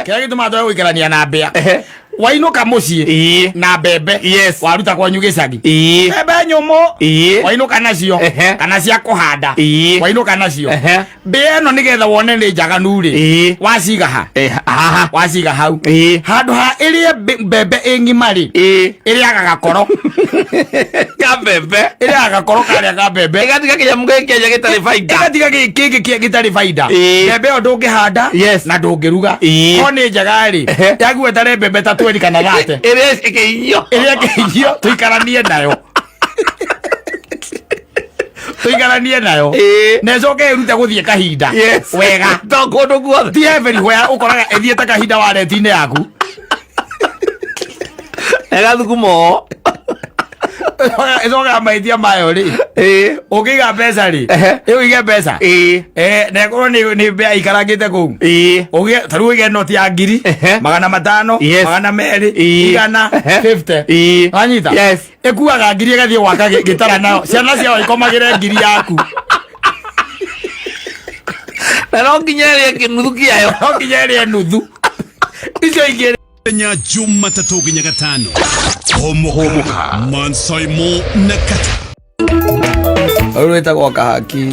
Kaya gituma twa guikarania na mbea. Wainuka mucii na mbembe waruta kwanyu gicagi mbembe nyumu wainuka nacio kana cia kuhanda wainuka nacio mbea no nigetha wone ni njaganu ri waciga ha waciga hau handu ha irie mbembe ingimari iria gagakoro ka mbembe iria gagakoro karia ka mbembe igatiga kinyamu gikenya gitari faida igatiga giki gitari faida mbembe o ndungihanda na ndungiruga ko ni njaga ri yaguo tare mbembe tatu kana gate iria keiyo tuikaranie nayo necoke rute guthie kahinda wega to kundu guothe ti everywhere ukoraga ethiete kahinda wa retine yaku ega thukumo ezoga maitia mayo ri ukiga pesa ri uige pesa na korwo ni bea ikaragite ku ugie taru uige noti ya ngiri 500 200 50 anyita ekuaga ngiri gathie waka gitara nayo ciana cia ikomagire ngiri yaku na no nginyerie kinuthu kiayo no nginyerie nuthu icio ingire nya Jumatatu nginya Gatano homoka Mansaimo Nakata Alweta kwa kahaki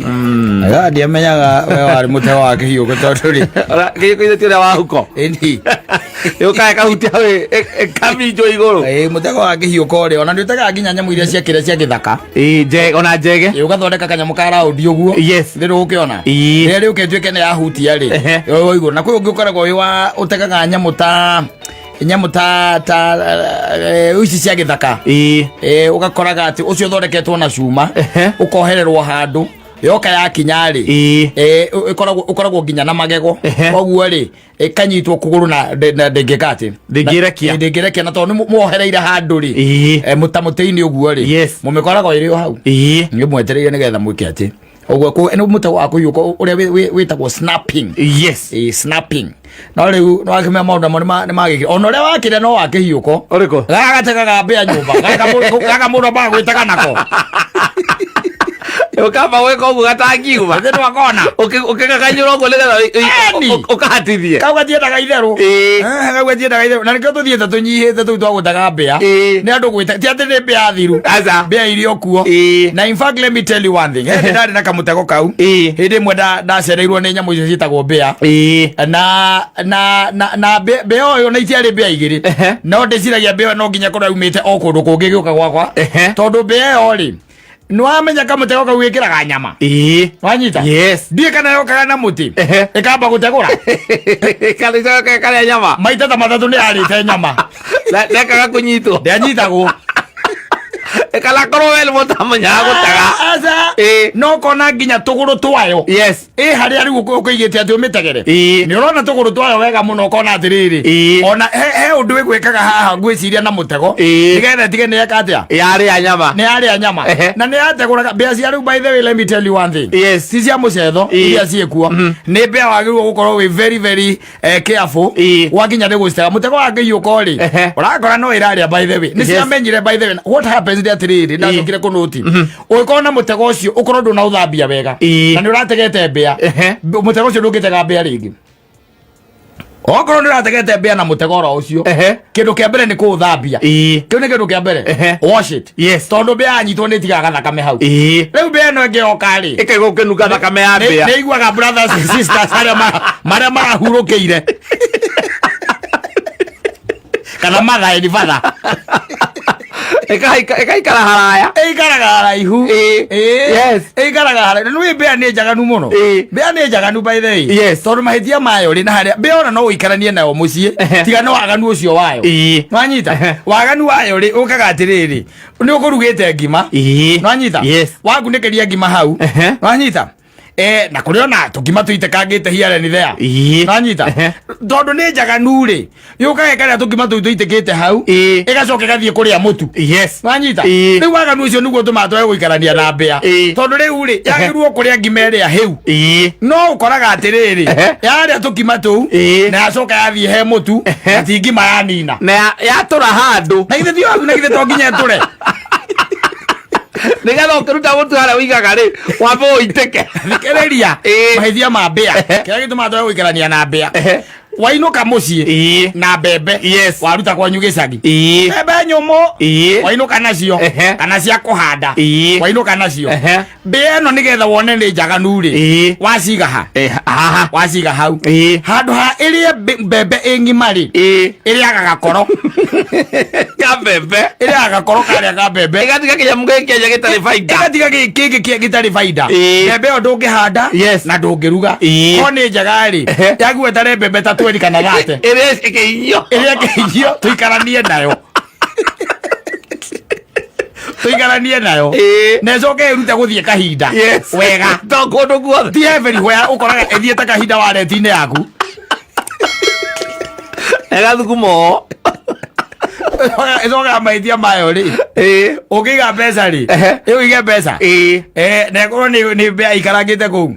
aga dia menyaga we wari mute wa kihiu gototuri ora kihiu tira wa huko eni yo kae kahutia we kami jo igoro mute wa kihiu kore ona ndutaga nginya nyamu iria cia kire cia githaka je ona jege yo gathondeka kanyamu kara udi uguo ndiru ukiona ri uketweke ne yahutia ri yo igoro na kwi ungikoragwo wi wa utekaga nyamu ta uci cia githaka ugakoraga ati ucio thondeketwo na cuma ukohererwo handu yoka ya kinyari ukoragwo nginya na magego koguo ri kanyitwo kuguru na ndengekati ndingirekia na tondu muohereire handu ri mutamuteini uguo ri mumikoragwo iri o hau ni mwetereire nigetha mwike ati ogwo ko eno muta wako yuko uria witagwo snapping snapping no riu no akime maundu mo ni magikira ono ria wakire no wake hiuko uriko gagatekaga mbia nyumba gaga mundu ba gwitaga nako ukamba weko gugatangiuma ndu wakona ukigakanyuro ngo nigetha ukahatithie kaugatiendaga itheru kaugatiendaga itheru na nikio tuthiete tunyihite tu twagutaga mbia ni andu gwita ti ati ni mbia thiru mbia irio kuo na in fact let me tell you one thing hindi ndari na kamutego kau hindi mwe ndacereirwo ni nyamu icio citagwo mbia na mbia oyo na itiari mbia igiri no ndiciragia mbia no nginya korwo umite o kundu kungi giuka gwakwa tondu mbia yo ri nwamenya kamutego kau wikiraga nyama wanyita ndie kana yokaga na muti ikamba gutegura kale nyama maita ta mathatu ni arite nyama lekaga kunyitwo ndianyitagwo ekala korowel mutamanya gutaga asa no kona nginya tuguru twayo hari ari ukigite ati umitegere ni urona tuguru twayo wega muno kona atiriri ona he undu wigwikaga haha ngwiciria na mutego nigetha tige ni yakatia yari ya nyama na ni yateguraga mbia cia riu by the way let me tell you one thing cia mucetho iria ciekuo ni mbia wagirwo gukorwo we very very careful wakinya ni gustega mutego wa ngiyuko ri urakora no iraria by the way ni cia menyire by the way what happens that riri ndakire kunuti ukona mutego ucio ukorwo nduna uthambia wega na ni urategete mbia mutego ucio ndungitega mbia ringi okorwo ni urategete mbia na mutego ro ucio kindu kia mbere ni kuuthambia kiu ni kindu kia mbere wash it tondu mbia anyitwo ni tigaga thakame hau riu mbia no ngioka ri ikigukinuka thakame ya mbia ni iguaga brothers and sisters maria marahurukiire kana mathae ni fatha ekaikara haraya eikaraga haraihu eikaraga haraihu no mbea ni njaganu muno mbea ni njaganu by the way tondu mahitia mayo ri na haria mbea ona no uikaranie nayo mucie tiga no waganu ucio wayo nwanyita waganu wayo ri ukaga atiriri ni ukurugite ngima nwanyita wagunikeria ngima hau nwanyita na kuriona tukima tuitekangite hiare ni thea nanyita tondu ni njaganu ri yukaga karia tukima tuitekite hau igacoka gathie kuria mutu nanyita riu waganu ucio niguo tumatwe guikarania na mbea tondu riu ri yagirwo kuria ngima iria hiu no ukoraga atiriri yaria tukima tu na yacoka yathie he mutu ati ngima ya nina na yatura handu na ithe thio na ithe to nginya ture nigetha ukiruta mutu haria wigaga ri wambe uiteke thikereria mahithia ma mbea kiria gituma twa guikarania na mbea wainuka mucii na mbembe waruta kwanyu gicagi mbembe nyumu wainuka nacio kana cia kuhanda wainuka nacio mbia ino nigetha wone ni njaganu ri waciga ha waciga hau handu ha irie mbembe ingima ri iriaga gakoro ka mbembe iriaga gakoro karia ka mbembe igatiga kinyamu giki gitari faida igatiga giki gitari faida mbembe yo ndungihanda na ndungiruga ko ni njaga ri yaguo tare mbembe ta 20 kana gate iria keio tuikaranie nayo tuikaranie nayo necoke iruta guthie kahinda wega to kundu guothe ti everywhere ukoraga ethiete kahinda wareti-ini yaku egathukumo icoka maitia mayo ri ukiiga mbeca ri iu ige mbeca na ikorwo ni mbea ikarangite kuu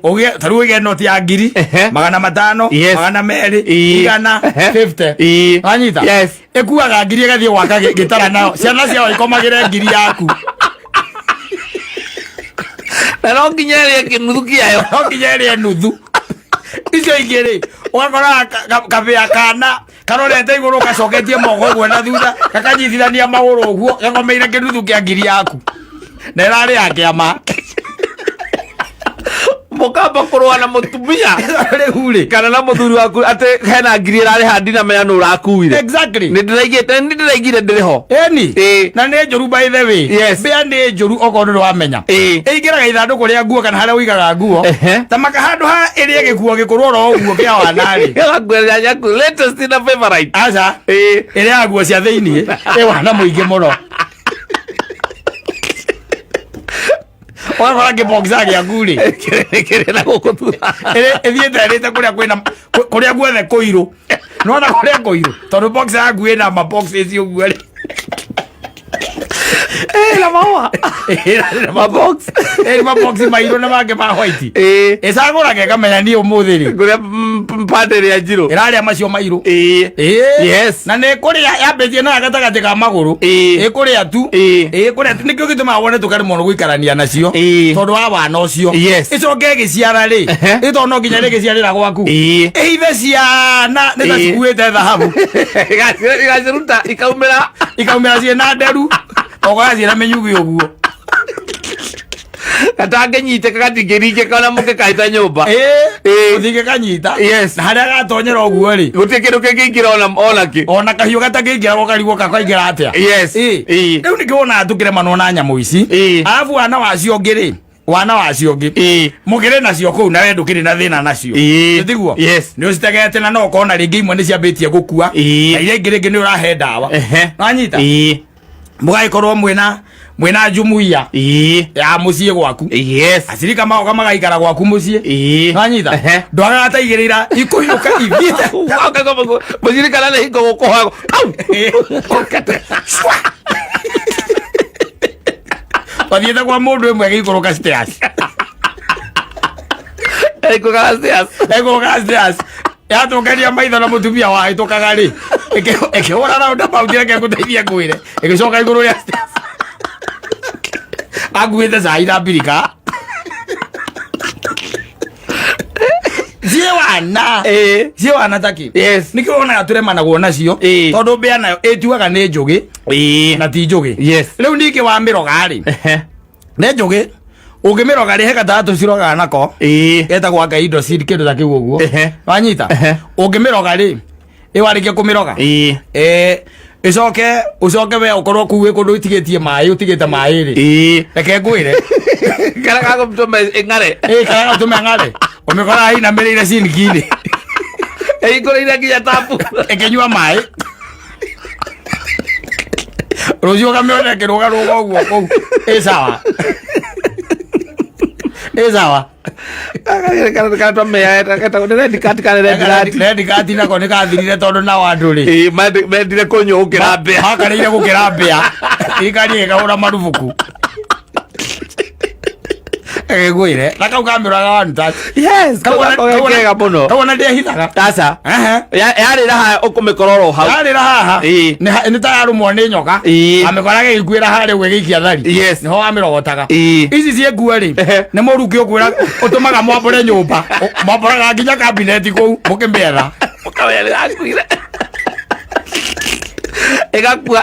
ugie taru ige noti ya 1,000 500 200 150 anyita ikuaga 1,000 igathie gwaka gitara nayo ciana ciao ikomagire 1,000 yaku na no nginya rie kinuthu kiayo no nginya rie nuthu icio ingiri ugakora kabia kana karorete iguru gacoketie moko gwe na thutha gakanyitithania maguru uguo gakomeire kinuthu kia 1,000 yaku na irari yake ama mukamba kurwa na mutumia rihuri kana na muthuri waku ate hena 1,000 irari handi na menya no rakuire exactly ni ndiraigire ndiriho eni na ni njuru by the way bia ni njuru okondo ndo wamenya igiraga ithanduku ria nguo kana haria uigaga nguo ta makahandu ha iria gikuo gikurwo ro uguo kia wanari ngwera yaku latest na favorite acha iria nguo cia thiini wana muingi muno Wala ke boxa ya guri kire na gukuthura ethiete rite kuria guothe kuiru nona kuria kuiru tondu boxa ya gui na ma boxes uguo la mawa ma box ma box mairu na mange ma white esagura ke kamenya ni umuthiri kuria padere ya jiro iraria macio mairu yes na ne kuria ya betie na gatagati ka maguru kuria tu kuria tu nikyo gituma wone tukari mono guikarania nacio tondu wa wana ucio icoke giciara ri itono nginya ri giciarira gwaku ithe ciana ni ta cikuite thahabu igaciruta ikaumira ciena nderu ogazi na menyugi uguo katange nyite kagatingirike kana muke kaita nyumba uthike kanyita yes na haria gatonyera uguo ri gutie kindu kingikira ona kahiu gatangingira gokarigwo kakaingira atia yes riu nikiona atukire mano na nyamu ici alafu wana wacio ngiri wana wacio ngi mugire nacio kuu na wendu kiri na thina nacio ndiguo yes ni ucitegete na no kona ringi imwe ni ciambitie gukua na iria ingiri ni urahe ndawa nanyita mugaikorwo mwena jumuiya ya mucie gwaku yes asirika mao kama gaikara gwaku mucie nanyita ndwaga ataigirira ikuiruka ivite wakago muzirika lale hiko gukohago okate pathiete kwa mundu imwe gikuruka stairs eko stairs ya tukaria maitho na mutumia wa itokaga ri ekehora na unda pauti yake kuteithia kwire egicoka iguru ria aguite zaira birika wana taki yes nikiona aturema guona cio tondu mbea nayo ituaga ni njugi na ti njugi yes riu niki wa miroga ri ne njugi ungimiroga ri heka tatu ciroga nako etagwa ga indo ciri kindu ta kiu uguo wanyita ungimiroga ri iwarikia kumiroga ucoke we ukorwo kuwe kundu itigitie mai utigite mai ri reke ngwire kana gago mtume ngare kana gago mtume ngare umekora hii na mbele ile sinikini ikora ile kia tapu ekenywa mai rojio kamiona kiroga rogo uguo sawa sawa kana twameya red card na kone kathirire tondu na wandu ri mendire kunyukira mbea makarire gukira mbea ikari ikaura marubuku egwire nakau kameraga one touch yes kawana bono kawana ndia hithaga tasa yari raha ukumikororo hau yari raha ni tayaru mwone nyoka amekorage ikwira hare gwegikia thari yes niho amirogotaga ici cie nguo ri ni muruki ukwira utumaga mwambure nyumba mwamburaga nginya cabinet kou mukimbeera Mukawe akuire.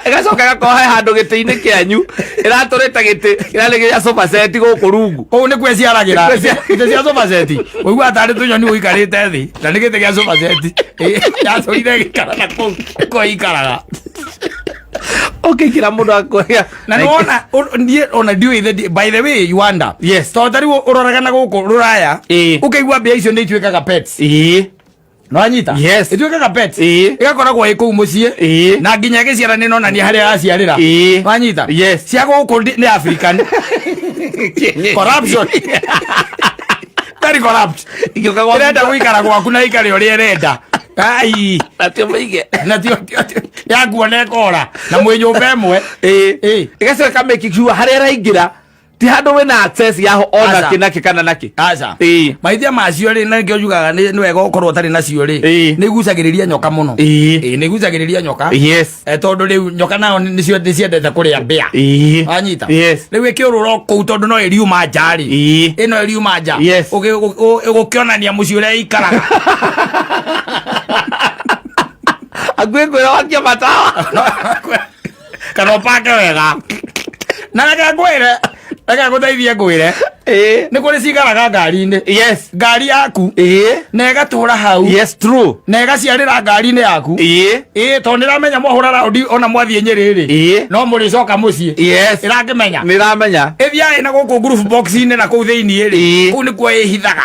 Igacoka gakohe handu giti-ini kianyu iraturita giti iralegeria sofa set guku rungu kou ni kwe ciaragira giti cia sofa set uigua atari tunyoni uikarite thi na ni giti gia sofa set yacorire gikara na kou ko ikaraga kira mundu akoya na nona ona ndiu ithe by the way you wonder yes to tari uroragana guku ruraya ukaigua mbia icio ni ituikaga pets no anyita yes ituikaga pets igakoragwo iku mucie na nginya giciara ni nona ni haria aciarira no anyita yes cia guku ni African corruption very corrupt irenda guikara gwaku na ikare uria irenda ai natio maige natio ya kuona kora na mwenyumba emwe igacoka kameki kiwa haria raingira ti handu wina access yaho ona kinaki kana naki aca maithia macio ri na ngio yugaga ni wega ukorwo tari nacio ri ni gucagiriria nyoka muno ni gucagiriria nyoka yes tondu riu nyoka nao nicio ciendete kuria mbia anyita riu ikiurura kou tondu no iriuma njari ino iriuma nja ugukionania mucio uria ikaraga agwe kwira wakia matawa kana upake wega na reke ngwire reke nguteithie ngwire ni kuri cigaraga ngari-ini yes ngari yaku na igatura hau yes true na igaciarira ngari-ini yaku tondu niramenya mwahura raundi ona mwathie Nyeri no muricoka mucii yes irakimenya niramenya ithiaĩ na guku group box-ini na kuu thiini ri kuu nikuo ihithaga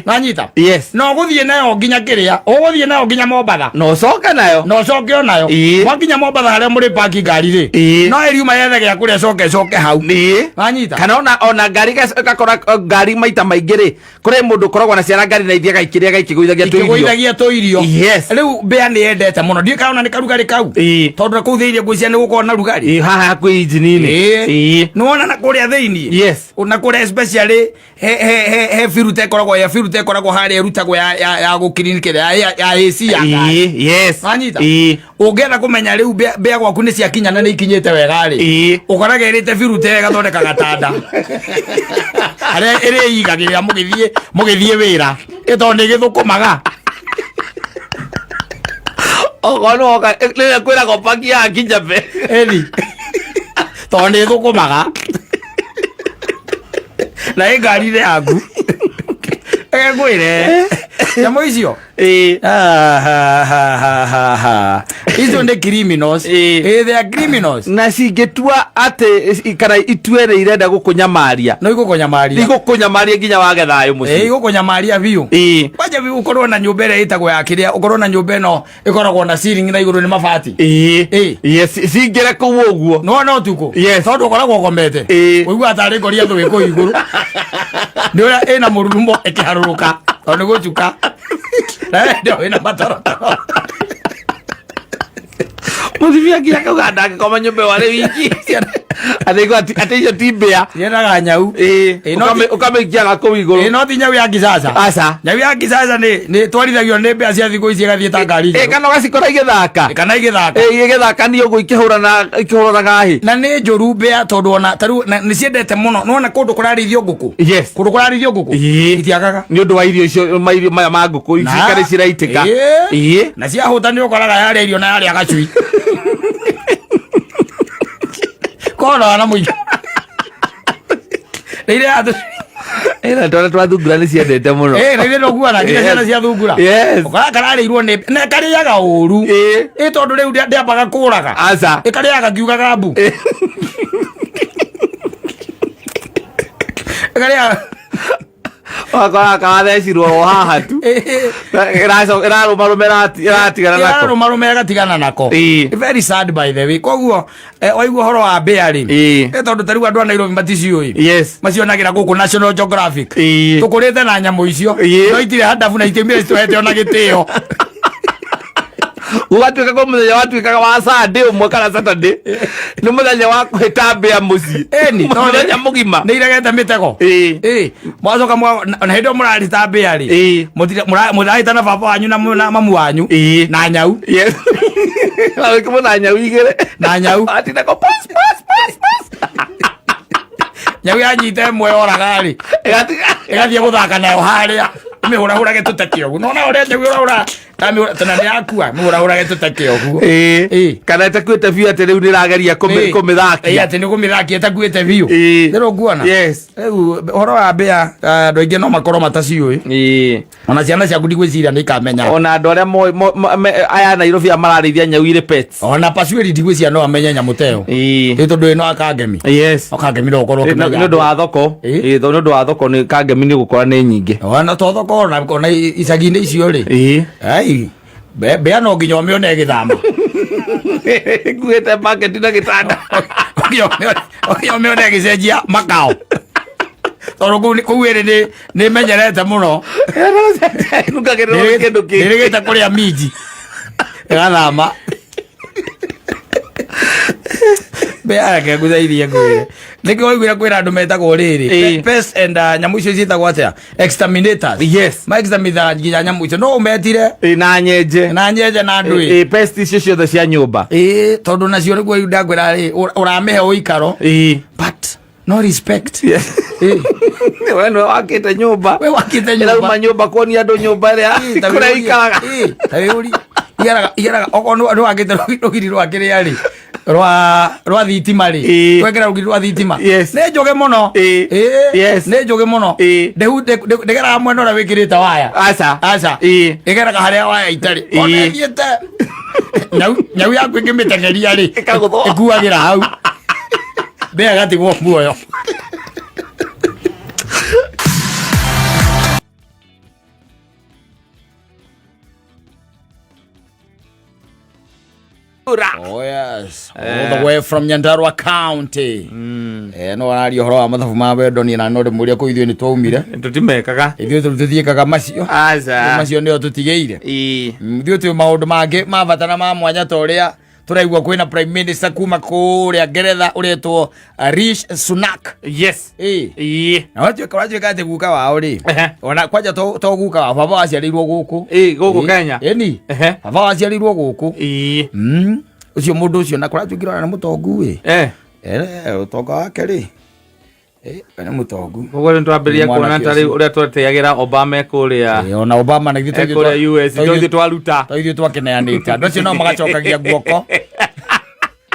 nanyita yes no guthie nayo nginya kiria uguthie nayo nginya Mombatha no coke nayo no coke onayo mwakinya Mombatha haria muri paki ngari ri no iriuma yethe gia kuria coke hau nanyita kana ona ngari gakora ngari maita maingi ri kuri mundu koragwo na ciara ngari na ithia gaikiria gaikiguithagia tu irio riu mbea ni yendete muno ndiĩ kaona ni karugari kau tondu na kuu thiini ngwĩcia ni gukorwo na rugari haha kwĩ injini-ini nĩwona na kũrĩa thĩinĩ yes na kũrĩa especially he filter ĩkoragwo ya filter ĩkoragwo harĩa ĩrutagwo ya gũkirinĩkĩra ya AC ya ngari yes wanyita ũngĩenda kũmenya rĩu mbea gwaku nĩ ciakinya na nĩ ikinyĩte wega rĩ ũkoraga ĩrĩte filter ĩgathondeka gatanda harĩa ĩrĩigagĩrĩra mũgĩthiĩ wĩra ĩtondũ ĩgĩthũkũmaga ogono rĩrĩa kwĩragwo paki ya Kijabe tondu ĩthũkũmaga na ĩ ngari-inĩ yaku ngwĩre nyamũ icio icio nĩ criminals they are criminals na cingĩtua atĩ kana itue nĩ irenda gũkũnyamaria no igũkũnyamaria nginya wage thayũ mũciĩ igũkũnyamaria biũ kwanja biũ ũkorwo na nyũmba ĩrĩa ĩtagwo ya kĩrĩa ũkorwo na nyũmba ĩno ĩkoragwo na ceiling na igũrũ nĩ mabati cingĩre kũu ũguo no tukũ tondũ ũkoragwo ũkomete ũigua tarĩ ngoria thũ ĩkũu igũrũ nĩ ũrĩa ĩna mũrurumo ĩkĩharũrũka tondũ gũcuka ndio ĩna matorotoro muthimia nginya kauga ndangĩkoma nyũmba warĩ wiki atĩ icio ti mbĩa ciendaga nyau ũkamĩikia nakũu igũrũ no ti nyau ya kisasa aca nyau ya kisasa nĩ twarithagio nĩ mbĩa cia thikũ ici ĩgathiĩ ta ngari kana ũgacikora igĩthaka kana igĩthaka igĩthakania ũguo ikĩhũranaga hĩ na nĩ njũru mbĩa tondũ ona tarĩu nĩ ciendete mũno nĩwona kũndũ kũrarĩithio ngũkũ kũndũ kũrarĩithio ngũkũ itiagaga nĩ ũndũ wa irio icio maya ma ngũkũ ikarĩ ciraitĩka na ciahũta nĩ ũkoraga yarĩa irio na yarĩa gacui kona na mũingĩ rĩrĩa andũ twana twa thungura nĩ ciendete mũno rĩrĩa noguana nginya ciana cia thungura ũkora kararĩirwo nĩ na karĩaga ũru tondũ rĩu ndĩambaga kũraga ĩkarĩaga kiugaga mbu ĩkarĩaga wakora kathecirwo haha tu ĩrarũmarũma ĩgatigana nako very sad by the way koguo waigua ũhoro wa mbĩa rĩ tondũ tarĩu andũ a Nairobi maticiũĩ macionagĩra gũkũ National Geographic tũkũrĩte na nyamũ icio no itirĩ handabu na itimire citũhete ona gĩtĩo ugatuĩka kwa mũthenya watuĩkaga wa Sunday ũmwe kana Saturday nĩ mũthenya wa kũhĩta mbĩa mũciĩ mũthenya mũgima nĩ iregete mĩtego mwacoka na hĩndĩ ĩyo mũrarita mbĩa rĩ mũrahĩta na baba wanyu na mamu wanyu na nyau na nyau igĩrĩ na nyau atindako nyau yanyita ĩmwe yoraga rĩ ĩgathiĩ gũthaka nayo harĩa mĩhũrahũrage tũteke ũguo nona ũrĩa nyau ũraũra tami tana ni akua mura geto takeo guo kana takwete view ate riu nirageria kumithaki ate ni kumithaki takwete view ndero nguona yes horo wa bea ndo inge no makoro mataciu ona ciana cia kundi gwiciria ni kamenya ona ndo aria aya Nairobi amararithia nyau ire pets ona pasueri ndigwiciria no amenya nyamuteo tondu ino akangemi yes akangemi ndo korwo no ndo wa thoko no ndo wa thoko ni kangemi ni gukora ni nyinge ona to thoko na icagi-ini icio ri ai bea no nginya umione githama gwete market na gitanda umione gicenjia makao tondu kuu iri ni menyerete muno nukagirira kindu ki nirigite kuria miji gathama bea ke guthaithie ngwire niki waiguira kwira andu metagwo riri pest and nyamu icio ciitagwo atia exterminators yes ma exterminate nginya nyamu icio no umetire na nyenje na ndui pest icio ciothe cia nyumba tondu nacio niguo ndakwira ri uramihe uikaro but no respect wewe no wakite nyumba nyumba nyumba kuonia andu nyumba ria kura ikaraga tayuri yaraga okono ndo wakite rugiri rwakire ari rwa thitima ri twekera rugiri rwa thitima ne njoge muno ne njoge muno ndegera mwena ura wikirite waya aca igeraga haria waya itari ona thiete nyau yaku ingimitengeria ri ikuagira hau bea gatigwo muoyo Oh yes, all the way from Nyandarua County. No arario horo wa mathabu ma wendo ni na no muria ko ithuĩ ni twaumire tutimekaga ithuĩ tuthiĩkaga macio macio nĩo tutigeire ithuĩ tũ maũndũ mangĩ ma bata na ma mwanya ta ũrĩa turaigua kwĩna prime minister kuma kũrĩa Ngeretha ũretwo Rishi Sunak yes na watuĩka atĩ guka wao rĩ ona kwanja to guka wa baba waciarĩirwo gũkũ gũkũ Kenya eni baba waciarĩirwo gũkũ ucio mundu ucio na kora tukirana na mutongu utonga wake ri ni mutongu koguo ndo ambiria kuona tari uria tweteagira Obama kuria ona Obama na githite kuria US ndo twaruta ithuĩ twakeneanĩte andũ acio no magacokagia guoko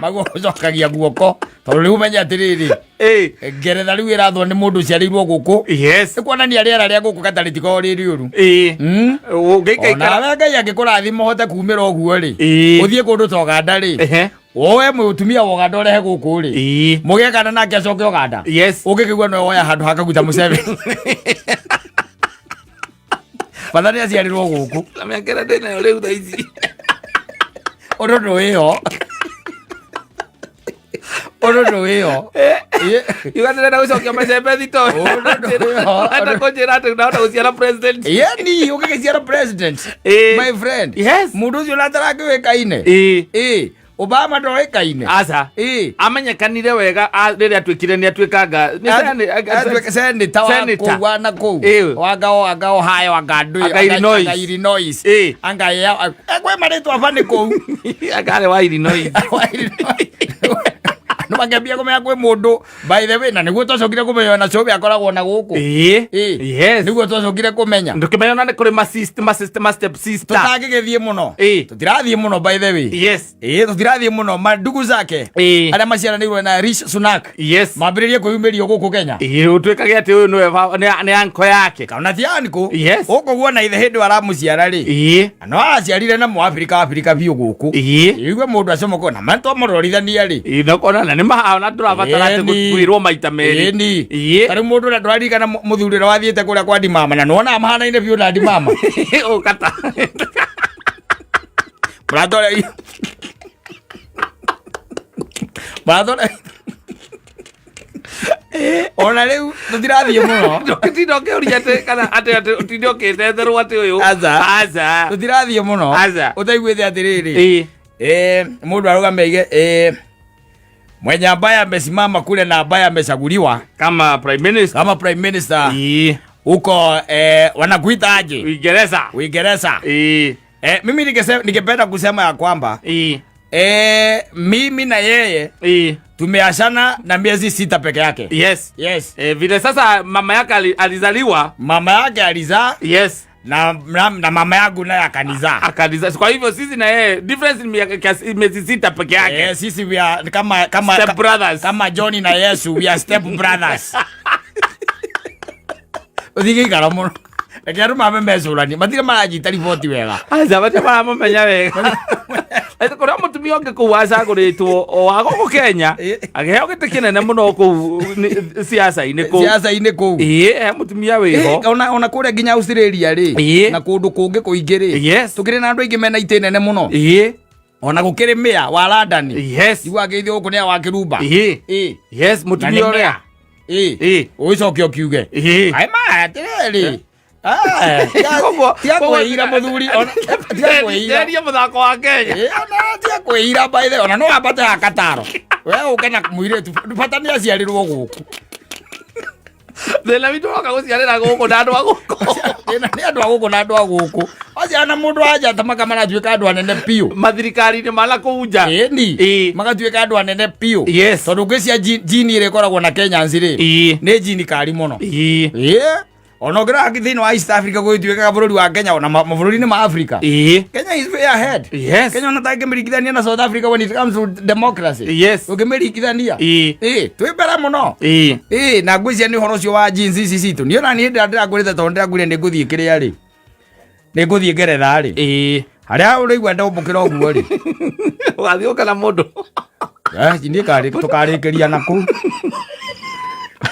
magocokagia guoko tondu riu menya atiriri Ngeretha riu irathwo ni mundu ciarĩirwo gũkũ yes kuonania rĩera rĩa gũkũ katari tiko rĩrĩ ũru ona Ngai angĩkũrathima ũhote kumĩra ũguo rĩ ũthiĩ kũndũ ta Uganda rĩ owe mutumia wa Uganda urehe gũkũ rĩ mũgĩakana nake acoke Uganda ũngĩkĩigua no woya handũ hakaguta Museveni bathani aciarĩrwo gũkũ na mĩakĩra ndĩnayo rĩu thaa ici ũndũ ndũĩho Uganda na gucokia macembe thito ata kujira ati naona guciara president yani ukigiciara president my friend yes mundu ucio natarakiwikaine Obama ndoikaine aca amenyekanire wega riria atwikire ni atwikanga ni senator wa kuwa na ku wangao hayo wangandu Illinois anga ya kwe maritwa afane ku agare wa Illinois no mangambia kumenya kwe mundu by the way na niguo twacokire kumenya na cobe akoragwo na guku yes niguo twacokire kumenya ndukimenya na kuri ma step sister tutagigithie muno tutirathie muno by the way yes tutirathie muno mandugu zake aria maciaranĩirwo na Rishi Sunak yes mambĩrĩrie kwĩyumĩrio guku Kenya utwikage ati uyu ni anko yake kana ti anko yes ukuguo na ithe hindi waramuciara ri no aciarire na Afrika biũ guku igwe mundu acomoka na manto amororithania ri nokona ni mahana turabatara ati gukwirwo maita meri ari mundu na ndwarikana muthurire wathiite kuria kwa Ndimama na nona mahana-ine biũ na Ndimama ukata Bathora ona riu tutirathie muno tutinoke uriate kana ati tutinoke tetherwo ati uyu aza tutirathie muno utaiguite atiriri mundu arugameige mwenye ambaye amesimama kule na ambaye amechaguliwa kama prime minister huko wanakuita aje Uingereza mimi ningependa kusema ya kwamba mimi na yeye tumeachana na miezi 6 peke yake yes vile sasa mama yake alizaliwa mama yake alizaa yes na mama yangu naye akaniza. Kwa hivyo sisi na yeye difference ni miezi 6 peke yake. Sisi we are kama step brothers. Kama Johnny na Yesu we are step brothers. Odigi karamono. Ekiaru mama mesulani. Matire marajita riboti wega. Aza bate mama menya wega. Kora mutumia onge kuwaza guritwo wago ku Kenya ageheo gite kinene muno ku siasa-ini ku mutumia wiho ona kure nginya Australia ri na kundu kungi kuingiri tukire na andu aingi mena itenene muno ona gukiri mia wa London igwa geithio ku ne wa Kirumba mutumia oria uicokio kiuge ai ma tireri tia kwĩira muthuri ona tia kwĩira muthako wa Kenya ona tia kwĩira by the ona no abate akataro we ukena muiretu bata ni aciarirwo guku thela vitu wakaguciarira guku na andu aguku ni andu aguku na andu aguku aciana mundu aja tamaka maratuika andu anene piu mathirikari ni mala kuunja ni magatuika andu anene piu tondu ngĩcia jini ire koragwo na Kenya nciri ni jini kari muno ono gra thĩinĩ wa East Africa gũtuĩkaga bũrũri wa Kenya ona mabũrũri-inĩ ma Africa Kenya is way ahead Kenya ona tangĩmĩringithania na South Africa when it comes to democracy ũngĩmĩringithania twĩ mbere mũno na ngwĩcia nĩ ũhoro ũcio wa jeans ici citũ niĩ ona niĩ ndĩragũrĩte tondũ ndĩragũrĩte nĩ ngũthiĩ kĩrĩa rĩ nĩ ngũthiĩ Ngeretha rĩ harĩa ũrĩigua ndombũkĩra ũguo rĩ ũgathiũka na mũndũ niĩ tũkarĩkĩria nakũu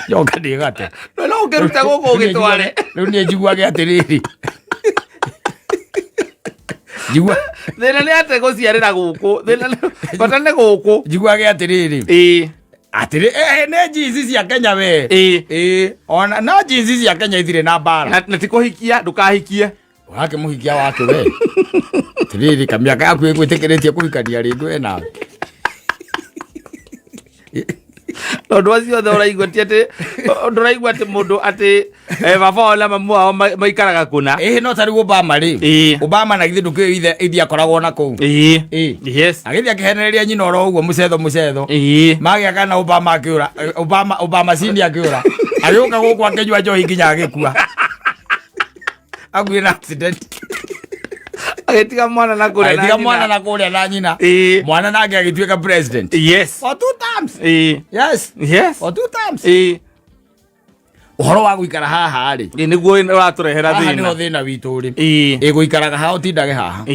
yoka ndigate no ungeruta guku ugitware riu ni njiguage atiriri njigua thina ni ate guciarira guku thina bata ni guku njiguage atiriri atiri ne jinsi cia Kenya we ona na jinsi cia Kenya ithire na bara na tikuhikia ndukahikie wake muhikia wake we atiriri kamiaka yaku igwitikiretie kuhikania ringu we nawe ndo wacio nduraigua ati mundu ati baba wala mamu wao maikaraga kuna no tari Obama ri Obama na githe nduke ithe akoragwo na kuu agithia akihenereria nyina oro uguo mucetho magia kana Obama akiura Obama sini akiura agioka guku akenywa njohi nginya agikua agwira accident agetiga mwana na kuria na nyina mwana nake agituika president for 2 times for 2 times uhoro wa guikara haha ri niguo uraturehera thina haha ni thina witu ri guikaraga ha utindage haha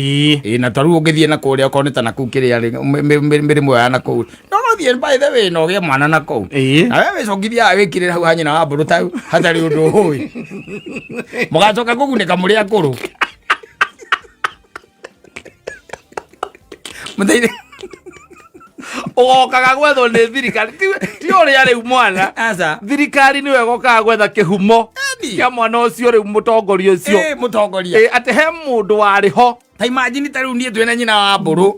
na taru ungithie na kuria ukoneta na ku kiria ri mirimo ya na ku no thie by the way no ge mwana na ku na wewe congithia wikire hau hanyina wa mburu ta hatari undu hui mugacoka kuguneka muri akuru mutheire ogokaga gwethwo nĩ thirikari ti ũrĩa rĩu mwana thirikari nĩwe gokaga gwetha kĩhumo kĩa mwana ũcio rĩu mũtongoria ũcio atĩ he mũndũ warĩ ho ta imagine ta rĩu niĩ twĩna nyina wa mbũrũ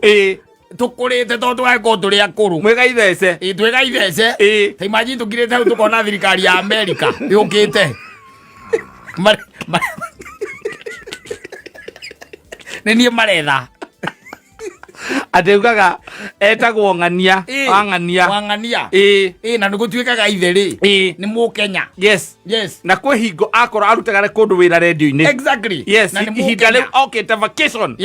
tũkũrĩte tondũ tũgagĩkorwo tũrĩ akũrũ mwĩgaithece twĩgaithece ta imagine tũkirĩte hau tũkona thirikari ya Amerika yũkĩte nĩ niĩ maretha ateugaga etagwo ng'ania wang'ania na nigutuikaga ithe ri ni Mukenya na kwi hingo akorwo arutaga kundu wira radio-ini exactly na ihinda riu okite vacation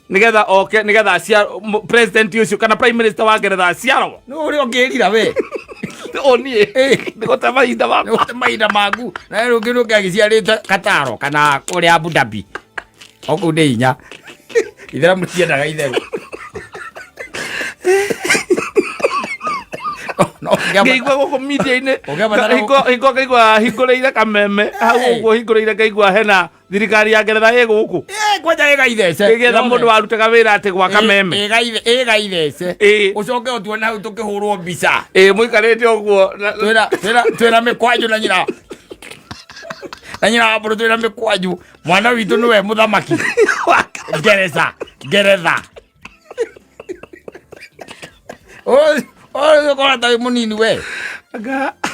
nigetha acia president ucio kana prime minister wa Ngeretha aciarwo no uri ongirira we nie niguta mahinda maku na riu ngiru ngagiciarite Kataro kana uri Abu Dhabi oku ndi inya ithera mutiendaga itheru ngeigua guku media-ini hingo hingũrĩire kameme hau ũguo hingũrĩire ngaigua hena thirikari ya Ngeretha ĩ gũkũ kwanja ĩgaithece ĩgetha mũndũ warutaga wĩra atĩ gwa kameme ĩgaithece ũcoke ũtuone hau tũkĩhũrwo mbica mũikarĩte ũguo twĩna mĩkwanjũ na nyina wa mbũrũ twĩna mĩkwanjũ mwana witũ nĩwe mũthamaki Ngeretha kora tawi munini we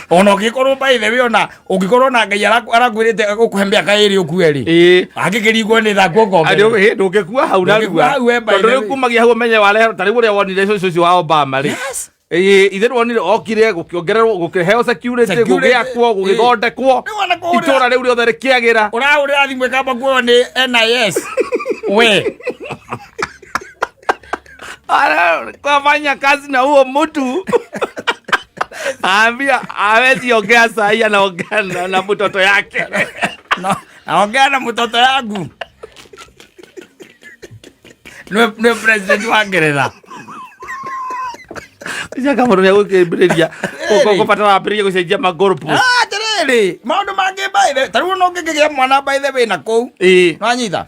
ona ũngĩkorwo by the way ona ũngĩkorwo na Ngai arakwĩrĩte ũkũhe mĩaka ĩrĩ ũkue rĩ angĩkĩringwo nĩ thaku ngombe ndũngĩkua hau narua tondũ rĩu kumagia hau ũmenye warehe ta rĩu ũrĩa wonire ũcio wa Obama rĩ ithe wonire okire gukiongererwo gukiheo security gugiakwo gugithondekwo itura riu riothe rikiagira urahurira thimu ikamba kuo ni NIS we ara kufanya kazi na huo mtu ambia hawezi ongea sahi, anaongea na mtoto yake naongea na mtoto yangu nwe president wa Ngeretha Jaka mundu ya gukimbiria kupata wambiria gucenjia magoropo tiriri maundu mangi baithe tariu no ngigigia mwana baithe wina kou nwanyita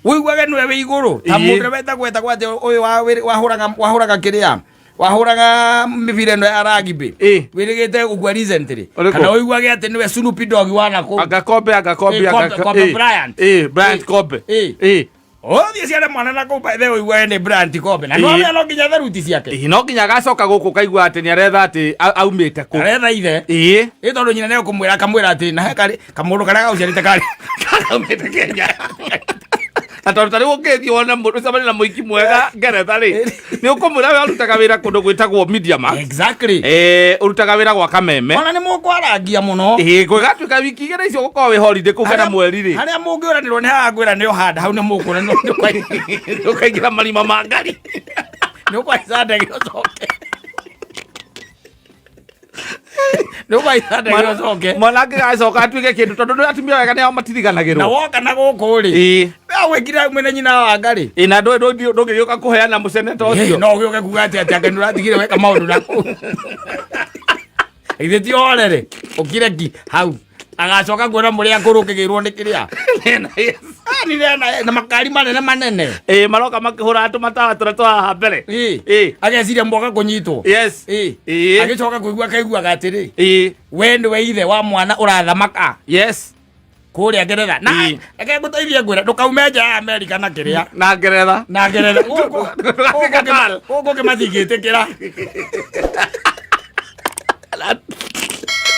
wiguage nwe wi iguru ta mundu weta gweta gwate uyu wahuraga kiria wahuraga mibire no ya rugby wirigite ugwa recently kana wiguage ati niwe Snoop Dogg wana kou agakombe Bryant Kobe Othie ciare mwana na kou baithe wiguage ni Bryant Kobe na no nginya tharuti ciake no nginya gacoka guku kaigua ati ni aretha ati aumite ku aretha ithe tondu nyina ne kumwira kamwira ati na kari kamuru kana gauciarite kari aumite Kenya atondu tari ukithio wona mundu sabani na muiki mwega Ngeretha ri ni ukumwira we arutaga wira kundu gwitagwo Media Max exactly urutaga wira gwa Kameme ona ni mukwarangia muno gwigatuika wiki igiri icio gukorwo wi holiday ku kana mweri ri haria mungiuranirwo ni hagwira ni ohanda hau ni mukuna ni ukaingira marima ma ngari ni ukwaisa ndege ucoke no vai thada giocoke mwanake gacoka atuike kindu tondu ndu atumia wega ni matithiganagirwo na woka na guku ri awekira mwene nyina wa ngari na ndugigioka kuheana museneta ucio no gioke kuga ati akenu ratigire weka maundu na ithe ti orere ukire ki hau agacoka kuona muri akurukigirwo ni kiria ni na makari manene maroka makihura atu matawa twa mbere ageciria mboga kunyitwo yes agicoka kuigua kaigua atiri we ndi we ithe wa mwana urathamaka yes kuria Ngeretha na eke guteithia ngwira ndukaume nja ya America na kiria na Ngeretha guku kimathingitikira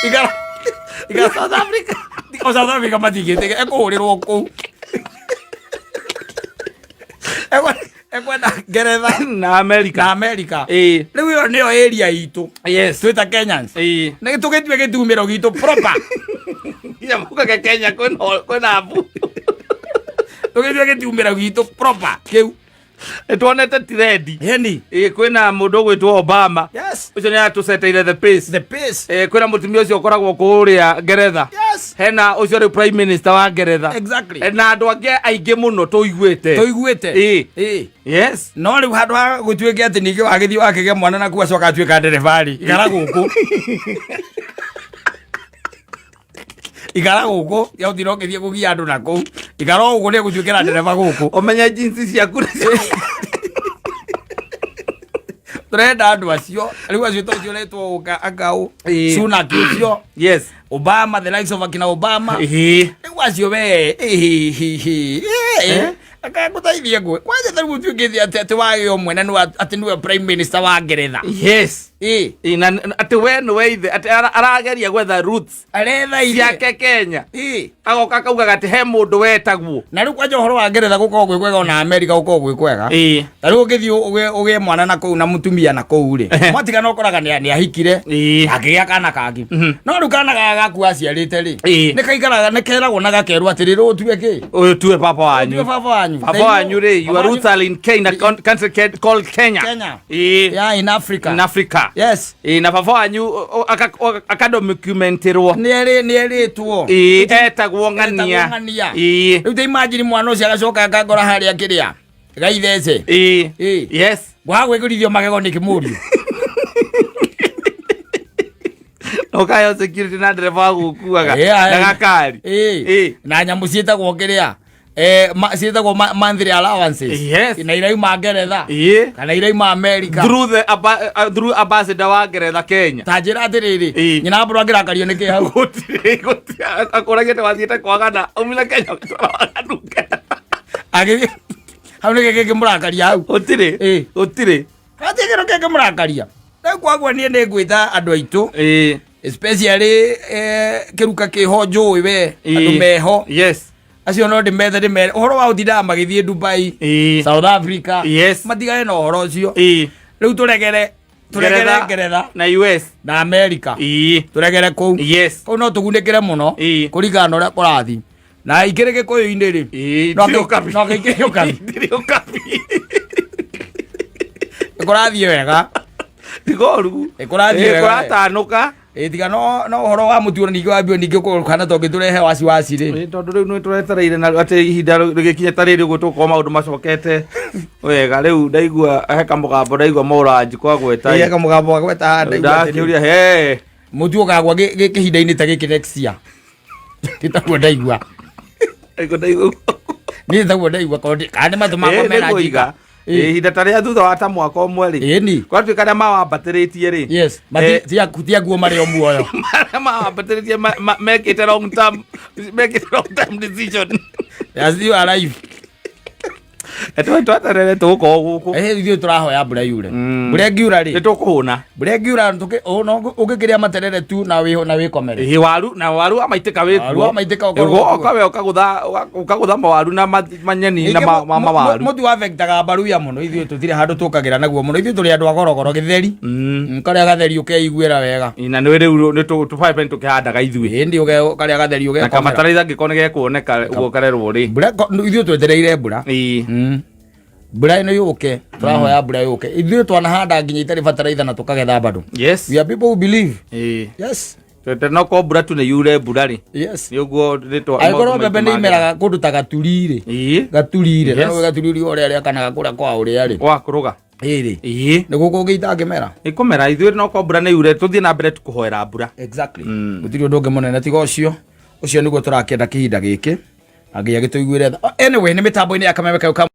igara South Africa mathingitikira ekuhurirwo kou ekwenda Ngeretha na America riu iyo niyo area itu yes twita Kenyans na tugitue gitumiro gitu proper ya muka ke Kenya kwena abu tugitue gitumiro gitu proper kiu etwonete tiredi yani kwena mundu gwitwo Obama yes ucio ni atuseteire the pace kwena mutumia ucio ukoragwo kuria Ngeretha yes hena ucio ri prime minister wa Ngeretha exactly na andu ange aingi muno tuiguite yes no riu handu ha gutuike ati ningi wagithii wakige mwana na kuwa coka atuika nderefari igara guku igara guku ya uthiro ngithie gugia andu na kou igara guku ni gutuikira ndereva guku omenya jinsi ciaku turenda andu acio riu acio tocio letwo uka akau suna kicio yes Obama the likes of akina Obama riu acio we akaguteithia ngwe kwanja tari gutuikithia ati wagio mwene ni ati niwe prime minister wa Ngeretha yes ati we ni we ithe ati arageria gwetha roots aretha ciake Kenya agoka kauga ati he mundu wetagwo na riu kwanja uhoro wa Ngeretha gukorwo gwi kwega ona America gukorwo gwi kwega na riu ugithii ugie mwana na kou na mutumia na kou ri mwatika no koraga ni ahikire akigia kana kangi no riu kana gaku aciarite ri ni kaigaraga ni keragwo na gakerwo ati riru utue ki uyu tue papa wanyu ri your roots are in Kenya country called Kenya yeah in Africa yes na papa wanyu akadocumentirwo ni eritwo etagwo ng'ania riu te imagine mwana ucio agacoka akangora haria kiria gaithece yes gwagwikirithio magego ni kimurio okayo security na ndereva gukuaga na gakari na nyamu cietagwo kiria cietagwo monthly allowances na iraima Ngeretha kana iraima America through ambassador wa Ngeretha Kenya tanjira atiriri nyina mburu angirakario niki hau akoragete wathiete kwagana umile Kenya agi hau ni geke murakaria hau utire atigero keke murakaria na kwagwa nie ni gwita andu aitu especially kiruka kiho njui we andu meho yes acio no ndimethe uhoro wa uthindaga magithie Dubai South Africa yes matigane na uhoro ucio riu turegere Ngeretha na US na America turegere ku yes ko no tugunekere muno kuringana na uria kurathi na ikire gikuyu-ini ri no kapi kurathi wega tigoru kurathi wega kuratanuka tiga no horo wa mutuona ningi wambio ningi kana tongi turehe wasi ri tondu riu nwi turetereire na ati ihinda rigikinye ta riri gutuko maundu macokete wega riu ndaigua heka mugambo ndaigua moranji kwa gweta heka mugambo kwa gweta ndaigua he mutu ukagwa gihinda-ini ta giki next year titaguo ndaigua ni ndaigua kandi matumako mena ngiga ihinda ta ria thutha wa ta mwaka umwe ri kwa tuika aria mawambatiritie ri yes tia guo mario muoyo mawambatiritie mekite long term decision as you arrive twaterere tuko guku ithuĩ tũrahoya mbura yure mbura ngiura rĩ nĩtũkũhũna mbura ngiura ũngĩkĩrĩa materere tu na wĩkomere waru amaitĩka wĩkuo ũkagũtha mawaru na manyeni na mawaru mũtu wafektaga mbaruya mũno ithuĩ tũtirĩ handũ tũkagĩra naguo mũno ithuĩ tũrĩ andũ a gorogoro gĩtheri karĩa gatheri ũkeiguĩra wega na rĩu tũbabe nĩtũkĩhandaga ithuĩ ĩndĩ karĩa gatheri ũgekomera na kamataraiza ngĩkorwo nĩgekuoneka ũguo karerwo rĩ ithuĩ twetereire mbura mbura ino yuke turahoya mbura yuke ithuĩ twanahanda nginya itarĩ bataraitha na tukagetha bado yes we are people who believe yes no ko mbura tu nĩ yure mbura rĩ yes nĩguo angĩkorwo mbembe nĩ imeraga kũndũ ta gaturi rĩ gaturi ũrĩa rĩakanaga kũrĩa kwa ũrĩa rĩ wakũrũga ĩrĩ nĩ gũkũ ũngĩ itangĩmera ĩkũmera ithuĩ no ko mbura nĩ yure tũthiĩ na mbere tukũhoera mbura exactly gũtirĩ ũndũ ũngĩ mũnene tiga ũcio nĩguo tũrakĩenda kĩhinda gĩkĩ angĩ agĩtũiguĩre anyway nĩ mĩtambo-inĩ ya kameme kau